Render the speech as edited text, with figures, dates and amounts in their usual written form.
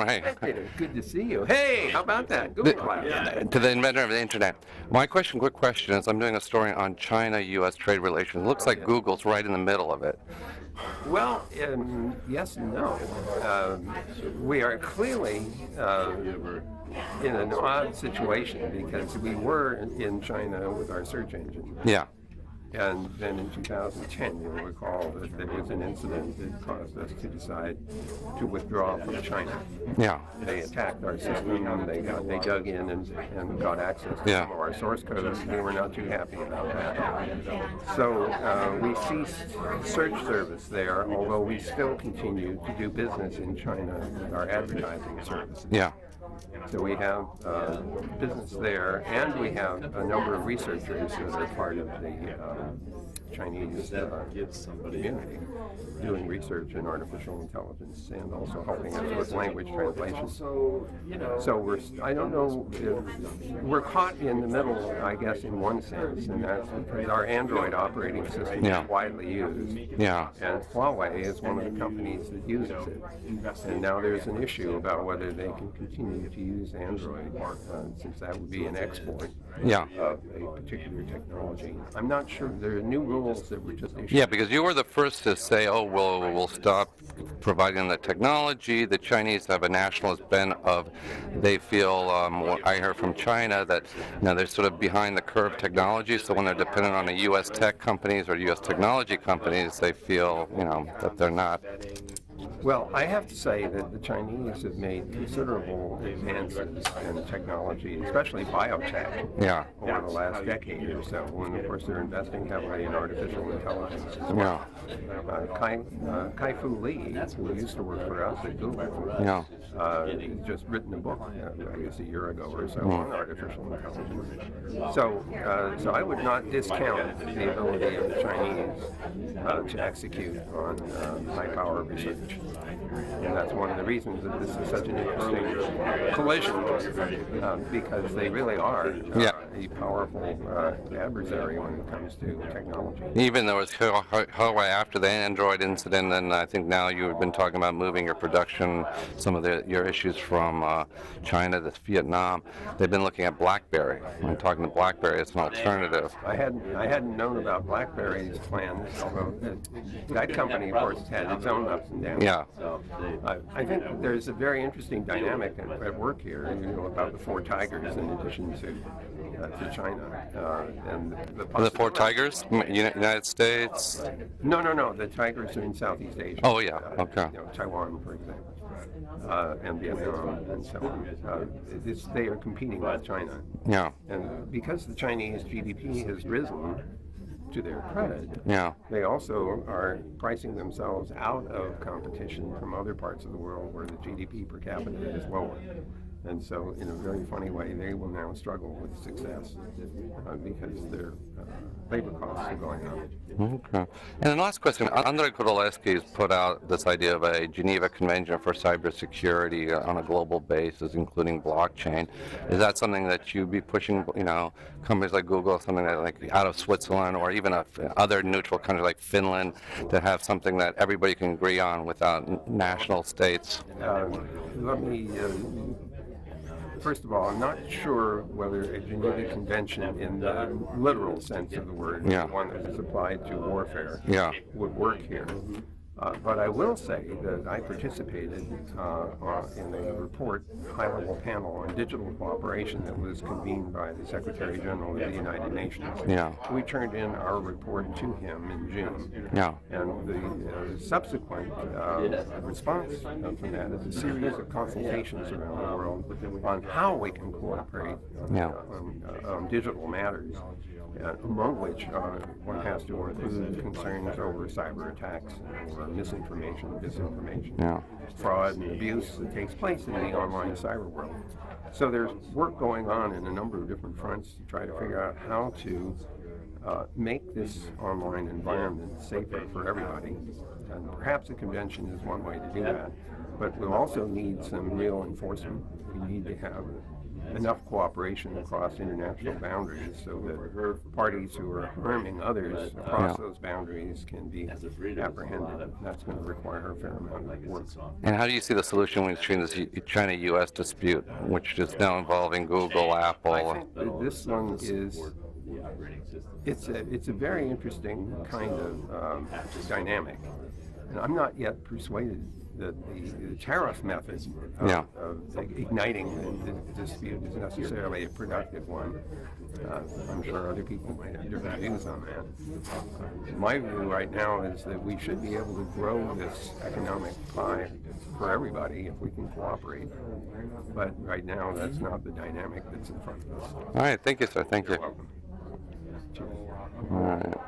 Hey. Peter, good to see you. Hey, how about that? Google Cloud. To the inventor of the internet. My quick question is, I'm doing a story on China-U.S. trade relations. It looks like Google's right in the middle of it. Well, yes and no. We are clearly in an odd situation because we were in China with our search engine. Yeah. And then in 2010, you'll recall that there was an incident that caused us to decide to withdraw from China. Yeah. They attacked our system, they dug in and got access to some of our source codes. We were not too happy about that. So we ceased search service there, although we still continue to do business in China with our advertising services. Yeah. So we have business there, and we have a number of researchers that are part of the Chinese community doing research in artificial intelligence and also helping us with language translation. So I don't know, we're caught in the middle, I guess, in one sense, and that's because our Android operating system is widely used. Yeah. And Huawei is one of the companies that uses it. And now there's an issue about whether they can continue to use Android, since that would be an export of a particular technology. I'm not sure. There are new rules that were just issued. Yeah, because you were the first to say, oh, well, we'll stop providing the technology. The Chinese have a nationalist bent of, they feel, what I heard from China, that they're sort of behind the curve technology, so when they're dependent on the U.S. tech companies or U.S. technology companies, they feel, that they're not. Well, I have to say that the Chinese have made considerable advances in technology, especially biotech, over the last decade or so, and of course they're investing heavily in artificial intelligence as well. Kai-Fu Lee, who used to work for us at Google, just written a book, I guess a year ago or so, on artificial intelligence. So I would not discount the ability of the Chinese to execute on high-power research. And that's one of the reasons that this is such an interesting collision, because they really are a powerful adversary when it comes to technology. Even though it's Huawei after the Android incident, and I think now you've been talking about moving your production, some of your issues from China to Vietnam. They've been looking at BlackBerry and talking to BlackBerry as an alternative. I hadn't known about BlackBerry's plans, although that company, of course, had its own ups and downs. Yeah. I think there's a very interesting dynamic at work here, about the four tigers in addition to China. And the four tigers? United States? No. The tigers are in Southeast Asia. Oh, yeah. Okay. Taiwan, for example, and Vietnam, and so on. They are competing with China. Yeah. And because the Chinese GDP has risen, to their credit, they also are pricing themselves out of competition from other parts of the world where the GDP per capita is lower. And so, in a very funny way, they will now struggle with success because their labor costs are going up. Okay. And the last question, Andrei Kudalewski has put out this idea of a Geneva Convention for cybersecurity on a global basis, including blockchain. Is that something that you'd be pushing, companies like Google, something that like out of Switzerland or even other neutral countries like Finland, to have something that everybody can agree on without national states? Let me First of all, I'm not sure whether a Geneva Convention in the literal sense of the word, the one that is applied to warfare, would work here. But I will say that I participated in a report, high-level panel on digital cooperation that was convened by the Secretary General of the United Nations. We turned in our report to him in June. And the subsequent response from that is a series of consultations around the world on how we can cooperate on digital matters. Among which one has to include concerns over cyber attacks or misinformation, disinformation, fraud and abuse that takes place in the online cyber world. So there's work going on in a number of different fronts to try to figure out how to make this online environment safer for everybody. And perhaps a convention is one way to do that. But we'll also need some real enforcement. We need to have enough cooperation across international boundaries so that parties who are harming others across those boundaries can be apprehended. That's going to require a fair amount of work. And how do you see the solution between this China-U.S. dispute, which is now involving Google, Apple? I think this one is, it's a very interesting kind of dynamic. And I'm not yet persuaded that the tariff method of igniting the dispute is necessarily a productive one. I'm sure other people might have different views on that. My view right now is that we should be able to grow this economic pie for everybody if we can cooperate. But right now, that's not the dynamic that's in front of us. All right. Thank you, sir. Thank you. You're welcome. Cheers. All right.